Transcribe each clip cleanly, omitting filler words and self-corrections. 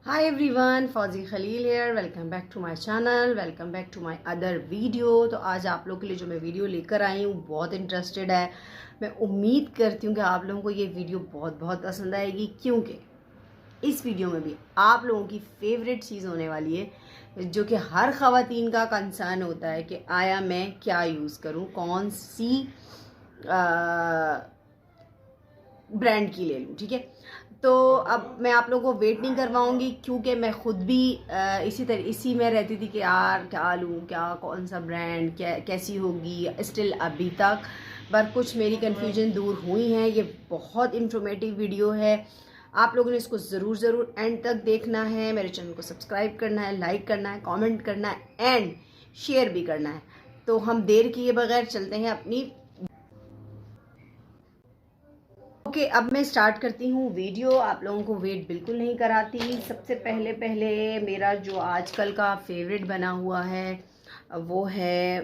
Hi everyone, Fauji Khalil here. Welcome back to my channel, welcome back to my other video. तो आज आप लोगों के लिए जो मैं वीडियो लेकर आई हूँ बहुत इंटरेस्टेड है। मैं उम्मीद करती हूँ कि आप लोगों को ये वीडियो बहुत बहुत पसंद आएगी, क्योंकि इस वीडियो में भी आप लोगों की फेवरेट चीज़ होने वाली है, जो कि हर ख़वातीन का कंसर्न होता है कि आया मैं क्या यूज़ करूँ, कौन सी ब्रांड की ले लूँ। ठीक है, तो अब मैं आप लोगों को वेट नहीं करवाऊंगी, क्योंकि मैं खुद भी इसी में रहती थी कि यार क्या लूँ, क्या कौन सा ब्रांड, क्या कैसी होगी। स्टिल अभी तक पर कुछ मेरी कन्फ्यूजन दूर हुई है। ये बहुत इंफॉर्मेटिव वीडियो है, आप लोगों ने इसको ज़रूर एंड तक देखना है। मेरे चैनल को सब्सक्राइब करना है, लाइक करना है, कमेंट करना है एंड शेयर भी करना है। तो हम देर किए बगैर चलते हैं अपनी ओके, अब मैं स्टार्ट करती हूँ वीडियो। आप लोगों को वेट बिल्कुल नहीं कराती। सबसे पहले मेरा जो आजकल का फेवरेट बना हुआ है वो है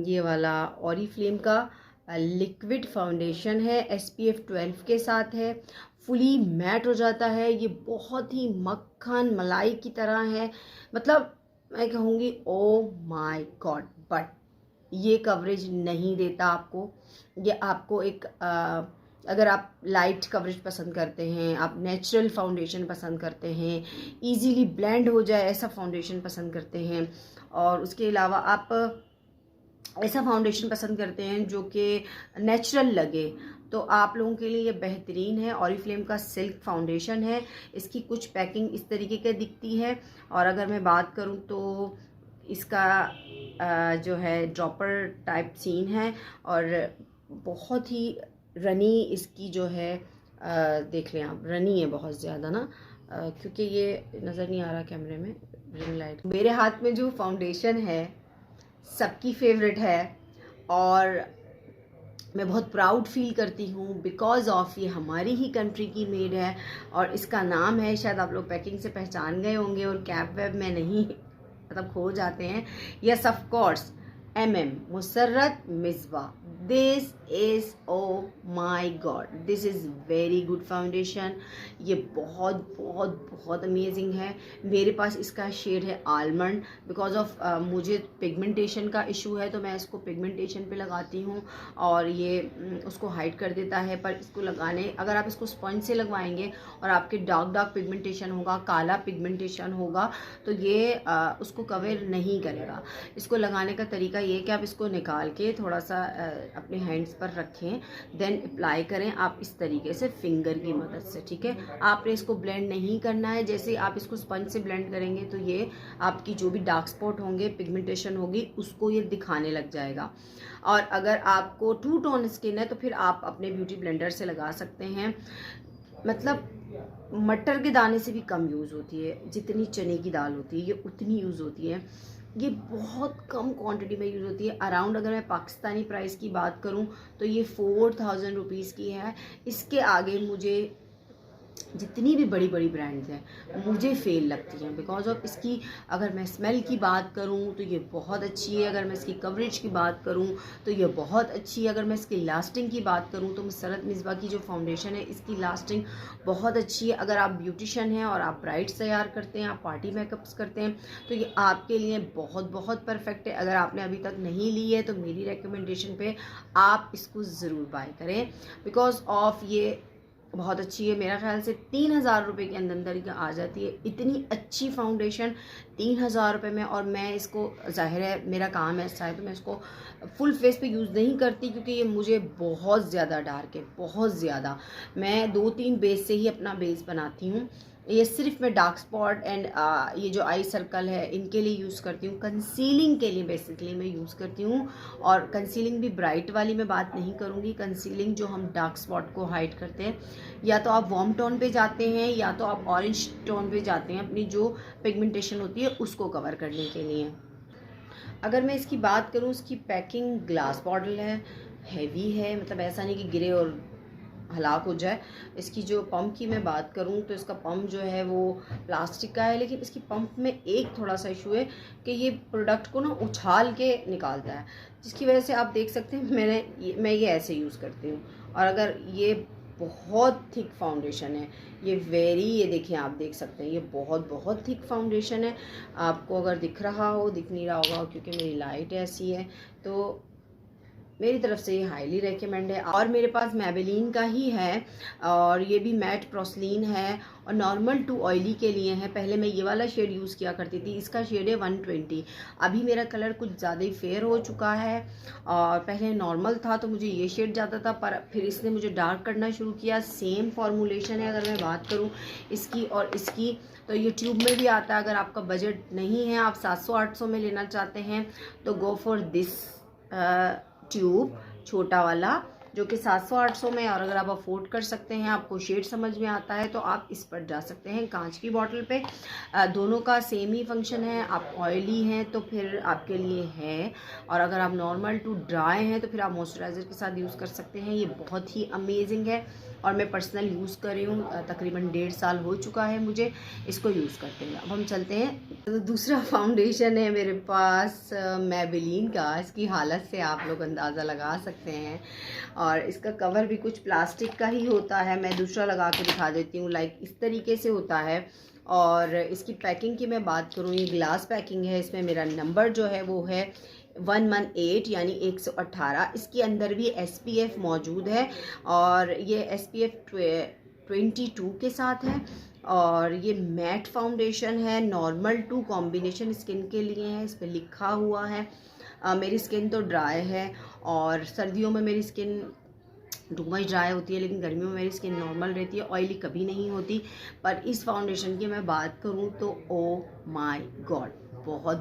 ये वाला ऑरिफ्लेम का लिक्विड फाउंडेशन है। SPF 12 के साथ है, फुली मैट हो जाता है। ये बहुत ही मक्खन मलाई की तरह है, मतलब मैं कहूँगी ओ माय गॉड। बट ये कवरेज नहीं देता आपको। ये आपको एक अगर आप लाइट कवरेज पसंद करते हैं, आप नेचुरल फाउंडेशन पसंद करते हैं, इजीली ब्लेंड हो जाए ऐसा फाउंडेशन पसंद करते हैं, और उसके अलावा आप ऐसा फाउंडेशन पसंद करते हैं जो कि नेचुरल लगे, तो आप लोगों के लिए ये बेहतरीन है। ऑरिफ्लेम का सिल्क फाउंडेशन है। इसकी कुछ पैकिंग इस तरीके की दिखती है, और अगर मैं बात करूं तो इसका जो है ड्रॉपर टाइप सीन है, और बहुत ही रनी इसकी जो है देख लें आप, रनी है बहुत ज़्यादा ना, क्योंकि ये नज़र नहीं आ रहा कैमरे में, रिंग लाइट। मेरे हाथ में जो फाउंडेशन है सबकी फेवरेट है, और मैं बहुत प्राउड फील करती हूँ बिकॉज ऑफ ये हमारी ही कंट्री की मेड है, और इसका नाम है, शायद आप लोग पैकिंग से पहचान गए होंगे और कैप वेब में नहीं मतलब खो जाते हैं। Yes of course, Musarrat Misbah. This is oh my god, this is very good foundation. ये बहुत बहुत बहुत अमेजिंग है। मेरे पास इसका शेड है आलमंड। बिकॉज ऑफ मुझे पिगमेंटेशन का इशू है, तो मैं इसको पिगमेंटेशन पे लगाती हूँ, और ये उसको हाइड कर देता है। पर इसको लगाने, अगर आप इसको स्पंज से लगवाएंगे और आपके डार्क पिगमेंटेशन होगा, काला पिगमेंटेशन होगा, तो ये उसको कवर नहीं करेगा। इसको लगाने का तरीका ये है कि आप इसको निकाल के थोड़ा सा अपने हैंड्स पर रखें, देन अप्लाई करें आप इस तरीके से फिंगर की मदद से। ठीक है, आपने इसको ब्लेंड नहीं करना है। जैसे आप इसको स्पंज से ब्लेंड करेंगे तो ये आपकी जो भी डार्क स्पॉट होंगे, पिगमेंटेशन होगी, उसको ये दिखाने लग जाएगा। और अगर आपको टू टोन स्किन है तो फिर आप अपने ब्यूटी ब्लेंडर से लगा सकते हैं। मतलब मटर के दाने से भी कम यूज़ होती है, जितनी चने की दाल होती है ये उतनी यूज़ होती है। ये बहुत कम क्वांटिटी में यूज़ होती है। अराउंड अगर मैं पाकिस्तानी प्राइस की बात करूं तो ये 4000 रुपीज़ की है। इसके आगे मुझे जितनी भी बड़ी बड़ी ब्रांड्स हैं मुझे फेल लगती हैं बिकॉज ऑफ इसकी। अगर मैं स्मेल की बात करूं तो ये बहुत अच्छी है, अगर मैं इसकी कवरेज की बात करूं तो ये बहुत अच्छी है, अगर मैं इसकी लास्टिंग की बात करूं तो मुसर्रत मिसबा की जो फाउंडेशन है इसकी लास्टिंग बहुत अच्छी है। अगर आप ब्यूटिशियन हैं और आप ब्राइड्स तैयार करते हैं, आप पार्टी मेकअप्स करते हैं, तो ये आपके लिए बहुत बहुत परफेक्ट है। अगर आपने अभी तक नहीं ली है तो मेरी रिकमेंडेशन पे आप इसको ज़रूर बाय करें, बिकॉज ऑफ ये बहुत अच्छी है। मेरा ख्याल से 3000 रुपये के अंदर ही आ जाती है इतनी अच्छी फाउंडेशन 3000 रुपये में। और मैं इसको, जाहिर है मेरा काम ऐसा है तो मैं इसको फुल फेस पे यूज़ नहीं करती, क्योंकि ये मुझे बहुत ज़्यादा डार्क है, बहुत ज़्यादा। मैं 2-3 बेस से ही अपना बेस बनाती हूँ। ये सिर्फ मैं डार्क स्पॉट एंड ये जो आई सर्कल है इनके लिए यूज़ करती हूँ। कंसीलिंग के लिए बेसिकली मैं यूज़ करती हूँ, और कंसीलिंग भी ब्राइट वाली मैं बात नहीं करूँगी। कंसीलिंग जो हम डार्क स्पॉट को हाइड करते हैं, या तो आप वार्म टोन पे जाते हैं या तो आप ऑरेंज टोन पे जाते हैं, अपनी जो पिगमेंटेशन होती है उसको कवर करने के लिए। अगर मैं इसकी बात करूँ, इसकी पैकिंग ग्लास बॉटल है, हैवी है, मतलब ऐसा नहीं कि गिरे और हलाक हो जाए। इसकी जो पंप की मैं बात करूं तो इसका पंप जो है वो प्लास्टिक का है, लेकिन इसकी पंप में एक थोड़ा सा इशू है कि ये प्रोडक्ट को ना उछाल के निकालता है, जिसकी वजह से आप देख सकते हैं मैं ये ऐसे यूज़ करती हूँ। और अगर ये बहुत थिक फाउंडेशन है ये। ये देखिए, आप देख सकते हैं ये बहुत थिक फाउंडेशन है। आपको अगर दिख रहा हो, दिख नहीं रहा होगा क्योंकि मेरी लाइट ऐसी है, तो मेरी तरफ से ये हाईली रेकमेंड है। और मेरे पास मैबेलिन का ही है, और ये भी मैट प्रोसलीन है और नॉर्मल टू ऑयली के लिए है। पहले मैं ये वाला शेड यूज़ किया करती थी, इसका शेड है 120। अभी मेरा कलर कुछ ज़्यादा ही फेयर हो चुका है, और पहले नॉर्मल था तो मुझे ये शेड जाता था, पर फिर इसने मुझे डार्क करना शुरू किया। सेम फॉर्मूलेशन है, अगर मैं बात करूँ इसकी और इसकी, तो ये ट्यूब में भी आता है। अगर आपका बजट नहीं है, आप 700-800 में लेना चाहते हैं, तो गो फॉर दिस ट्यूब, छोटा वाला, जो कि 700-800 में। और अगर आप अफोर्ड कर सकते हैं, आपको शेड समझ में आता है, तो आप इस पर जा सकते हैं, कांच की बॉटल पे। दोनों का सेम ही फंक्शन है। आप ऑयली हैं तो फिर आपके लिए है, और अगर आप नॉर्मल टू ड्राई हैं तो फिर आप मॉइस्चराइज़र के साथ यूज़ कर सकते हैं। ये बहुत ही अमेजिंग है और मैं पर्सनल यूज़ कर रही हूँ, तकरीबन 1.5 साल हो चुका है मुझे इसको यूज़ करते हैं। अब हम चलते हैं, तो दूसरा फाउंडेशन है मेरे पास मैबेलिन का। इसकी हालत से आप लोग अंदाज़ा लगा सकते हैं, और इसका कवर भी कुछ प्लास्टिक का ही होता है। मैं दूसरा लगा के दिखा देती हूँ, लाइक इस तरीके से होता है। और इसकी पैकिंग की मैं बात करूँ, ये ग्लास पैकिंग है। इसमें मेरा नंबर जो है वो है 118 यानी 118। इसके अंदर भी SPF मौजूद है, और ये SPF 22 के साथ है। और ये मैट फाउंडेशन है, नॉर्मल टू कॉम्बिनेशन स्किन के लिए है, इस पर लिखा हुआ है। मेरी स्किन तो ड्राई है, और सर्दियों में मेरी स्किन टू मच ड्राई होती है, लेकिन गर्मियों में मेरी स्किन नॉर्मल रहती है, ऑयली कभी नहीं होती। पर इस फाउंडेशन की मैं बात करूँ तो ओ माय गॉड,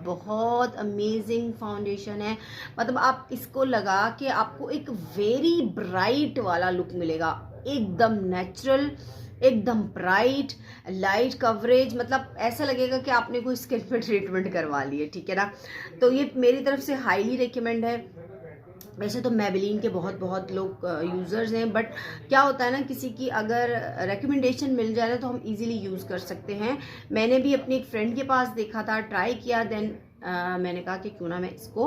बहुत अमेजिंग फाउंडेशन है। मतलब आप इसको लगा के आपको एक वेरी ब्राइट वाला लुक मिलेगा, एकदम नेचुरल, एकदम ब्राइट, लाइट कवरेज। मतलब ऐसा लगेगा कि आपने कोई स्किन पे ट्रीटमेंट करवा ली है, ठीक है ना। तो ये मेरी तरफ से हाईली रिकमेंड है। वैसे तो मैबेलिन के बहुत लोग यूज़र्स हैं, बट क्या होता है ना, किसी की अगर रिकमेंडेशन मिल जाए तो हम इजीली यूज़ कर सकते हैं। मैंने भी अपनी एक फ्रेंड के पास देखा था, ट्राई किया, देन मैंने कहा कि क्यों ना मैं इसको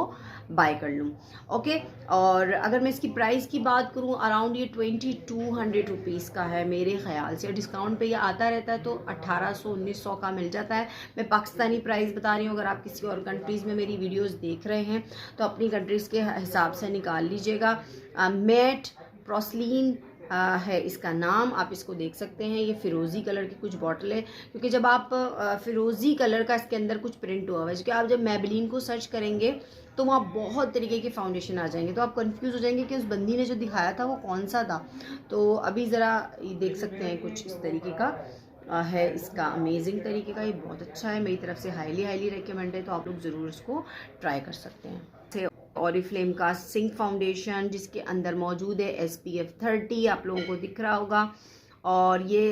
बाय कर लूँ। ओके, और अगर मैं इसकी प्राइस की बात करूँ, अराउंड ये 2200 रुपीज़ का है मेरे ख्याल से। डिस्काउंट पे ये आता रहता है, तो 1800-1900 का मिल जाता है। मैं पाकिस्तानी प्राइस बता रही हूँ, अगर आप किसी और कंट्रीज़ में मेरी वीडियोज़ देख रहे हैं तो अपनी कंट्रीज़ के हिसाब से निकाल लीजिएगा। मैट प्रोसलीन है इसका नाम, आप इसको देख सकते हैं। ये फिरोज़ी कलर की कुछ बॉटल है, क्योंकि जब आप फिरोज़ी कलर का इसके अंदर कुछ प्रिंट हुआ हुआ है, क्योंकि आप जब मैबेलिन को सर्च करेंगे तो वहाँ बहुत तरीके के फाउंडेशन आ जाएंगे, तो आप कंफ्यूज हो जाएंगे कि उस बंदी ने जो दिखाया था वो कौन सा था। तो अभी ज़रा ये देख सकते हैं, कुछ इस तरीके का है इसका, अमेजिंग तरीके का, ये बहुत अच्छा है। मेरी तरफ से हाईली रिकमेंड है, तो आप लोग ज़रूर इसको ट्राई कर सकते हैं। ऑरिफ्लेम का सिंक फाउंडेशन, जिसके अंदर मौजूद है SPF 30, आप लोगों को दिख रहा होगा। और ये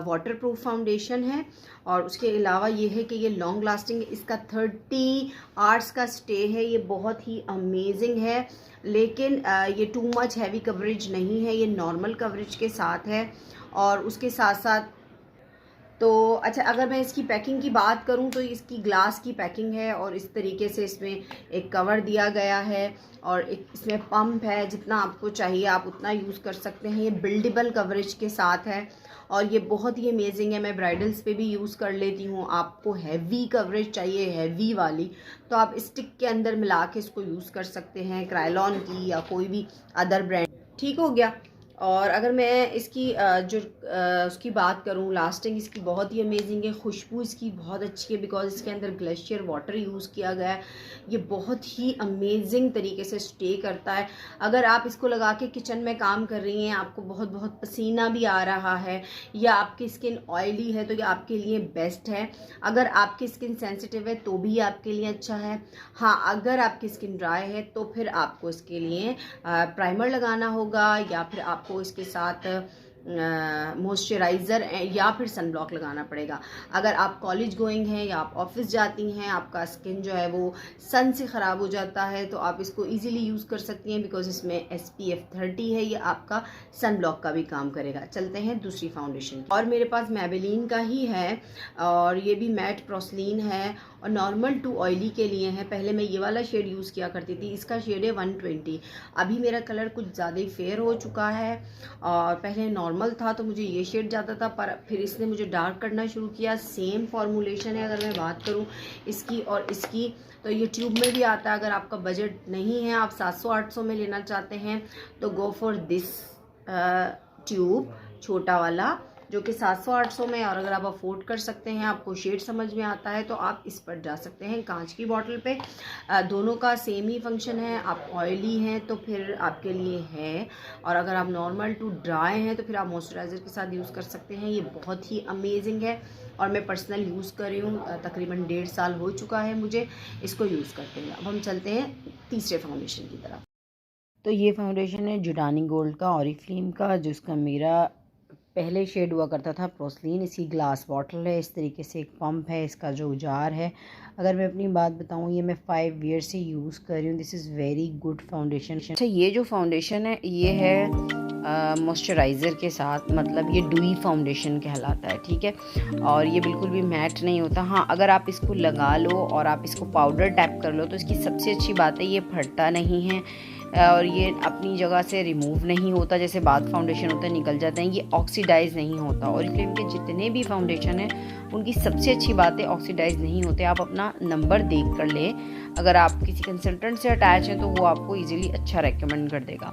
वाटर प्रूफ फाउंडेशन है, और उसके अलावा ये है कि ये लॉन्ग लास्टिंग, इसका 30 आवर्स का स्टे है। ये बहुत ही अमेजिंग है, लेकिन ये टू मच हैवी कवरेज नहीं है, ये नॉर्मल कवरेज के साथ है। और उसके साथ साथ तो अच्छा, अगर मैं इसकी पैकिंग की बात करूं तो इसकी ग्लास की पैकिंग है, और इस तरीके से इसमें एक कवर दिया गया है, और एक इसमें पंप है। जितना आपको चाहिए आप उतना यूज़ कर सकते हैं। ये बिल्डेबल कवरेज के साथ है, और ये बहुत ही अमेजिंग है। मैं ब्राइडल्स पे भी यूज़ कर लेती हूँ। आपको हैवी कवरेज चाहिए, हैवी वाली, तो आप स्टिक के अंदर मिला के इसको यूज़ कर सकते हैं, क्रायलॉन की या कोई भी अदर ब्रांड, ठीक हो गया। और अगर मैं इसकी उसकी बात करूँ, लास्टिंग इसकी बहुत ही अमेजिंग है, खुशबू इसकी बहुत अच्छी है, बिकॉज इसके अंदर ग्लेशियर वाटर यूज़ किया गया है। ये बहुत ही अमेजिंग तरीके से स्टे करता है। अगर आप इसको लगा के किचन में काम कर रही हैं, आपको बहुत पसीना भी आ रहा है, या आपकी स्किन ऑयली है, तो ये आपके लिए बेस्ट है। अगर आपकी स्किन सेंसिटिव है तो भी आपके लिए अच्छा है। हाँ, अगर आपकी स्किन ड्राई है तो फिर आपको इसके लिए प्राइमर लगाना होगा, या फिर आपको इसके साथ मॉइस्चराइज़र या फिर सनब्लॉक लगाना पड़ेगा। अगर आप कॉलेज गोइंग हैं या आप ऑफिस जाती हैं, आपका स्किन जो है वो सन से ख़राब हो जाता है, तो आप इसको इजीली यूज़ कर सकती हैं, बिकॉज इसमें SPF 30 है, ये आपका सनब्लॉक का भी काम करेगा। चलते हैं दूसरी फाउंडेशन, और मेरे पास मैबेलिन का ही है, और ये भी मैट प्रोसलीन है, और नॉर्मल टू ऑयली के लिए है। पहले मैं ये वाला शेड यूज़ किया करती थी, इसका शेड है 120। अभी मेरा कलर कुछ ज़्यादा ही फेयर हो चुका है, और पहले नॉर्मल नॉर्मल था तो मुझे ये शेड जाता था, पर फिर इसने मुझे डार्क करना शुरू किया। सेम फॉर्मूलेशन है, अगर मैं बात करूँ इसकी और इसकी, तो ये ट्यूब में भी आता है। अगर आपका बजट नहीं है, आप 700-800 में लेना चाहते हैं तो गो फॉर दिस ट्यूब, छोटा वाला, जो कि 700-800 में। और अगर आप अफोर्ड कर सकते हैं, आपको शेड समझ में आता है, तो आप इस पर जा सकते हैं। कांच की बॉटल पे दोनों का सेम ही फंक्शन है। आप ऑयली हैं तो फिर आपके लिए है, और अगर आप नॉर्मल टू ड्राई हैं तो फिर आप मॉइस्चराइज़र के साथ यूज़ कर सकते हैं। ये बहुत ही अमेजिंग है और मैं पर्सनल यूज़ कर रही हूँ। तकरीबन 1.5 साल हो चुका है मुझे इसको यूज़ करते हैं। अब हम चलते हैं तीसरे फाउंडेशन की तरफ। तो ये फाउंडेशन है जुडानी गोल्ड का, ऑरिफ्लेम का, जिसका मेरा पहले शेड हुआ करता था पोर्सिलेन। इसकी ग्लास बॉटल है, इस तरीके से एक पंप है, इसका जो जार है। अगर मैं अपनी बात बताऊं, ये मैं 5 ईयर से यूज़ कर रही हूँ। This is very good foundation. अच्छा, ये जो फाउंडेशन है ये है मॉइस्चराइज़र के साथ, मतलब ये डुई फाउंडेशन कहलाता है, ठीक है। और ये बिल्कुल भी मैट नहीं होता। हाँ, अगर आप इसको लगा लो और आप इसको पाउडर टैप कर लो तो इसकी सबसे अच्छी बात है ये फटता नहीं है और ये अपनी जगह से रिमूव नहीं होता। जैसे बाथ फाउंडेशन होते हैं निकल जाते हैं, ये ऑक्सीडाइज नहीं होता। और इसलिए इनके जितने भी फाउंडेशन हैं उनकी सबसे अच्छी बात है ऑक्सीडाइज नहीं होते। आप अपना नंबर देख कर लें, अगर आप किसी कंसल्टेंट से अटैच हैं तो वो आपको इजीली अच्छा रेकमेंड कर देगा।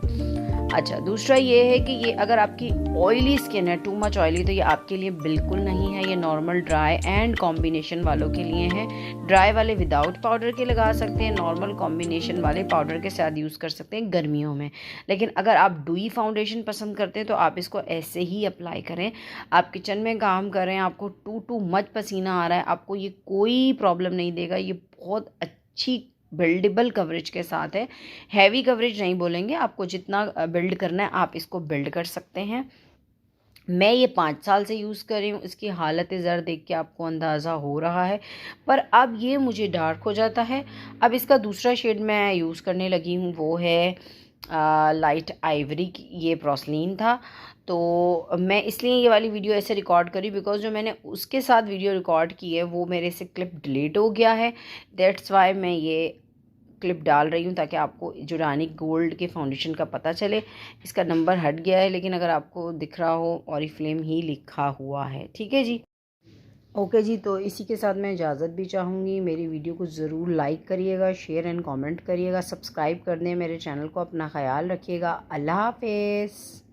अच्छा, दूसरा ये है कि ये अगर आपकी ऑयली स्किन है, टू मच ऑयली, तो ये आपके लिए बिल्कुल नहीं है। ये नॉर्मल ड्राई एंड कॉम्बिनेशन वालों के लिए है। ड्राई वाले विदाउट पाउडर के लगा सकते हैं, नॉर्मल कॉम्बिनेशन वाले पाउडर के साथ यूज़ कर सकते हैं गर्मियों में। लेकिन अगर आप डुई फाउंडेशन पसंद करते हैं तो आप इसको ऐसे ही अप्लाई करें। आप किचन में काम कर रहे हैं, आपको टू मच पसीना आ रहा है, आपको ये कोई प्रॉब्लम नहीं देगा। ये बहुत अच्छी बिल्डेबल कवरेज के साथ है। हैवी कवरेज नहीं बोलेंगे, आपको जितना बिल्ड करना है आप इसको बिल्ड कर सकते हैं। मैं ये 5 साल से यूज़ कर रही हूँ। इसकी हालत ज़र देख के आपको अंदाज़ा हो रहा है, पर अब ये मुझे डार्क हो जाता है। अब इसका दूसरा शेड मैं यूज़ करने लगी हूँ, वो है लाइट आइवरी। ये पोर्सिलेन था, तो मैं इसलिए ये वाली वीडियो ऐसे रिकॉर्ड करी बिकॉज जो मैंने उसके साथ वीडियो रिकॉर्ड की है वो मेरे से क्लिप डिलीट हो गया है। दैट्स वाई मैं ये क्लिप डाल रही हूँ ताकि आपको जुडानी गोल्ड के फाउंडेशन का पता चले। इसका नंबर हट गया है, लेकिन अगर आपको दिख रहा हो ऑरिफ्लेम ही लिखा हुआ है, ठीक है जी। ओके जी, तो इसी के साथ मैं इजाज़त भी चाहूँगी। मेरी वीडियो को ज़रूर लाइक करिएगा, शेयर एंड कमेंट करिएगा, सब्सक्राइब कर दें मेरे चैनल को। अपना ख्याल रखिएगा। अल्लाह हाफ़िज़।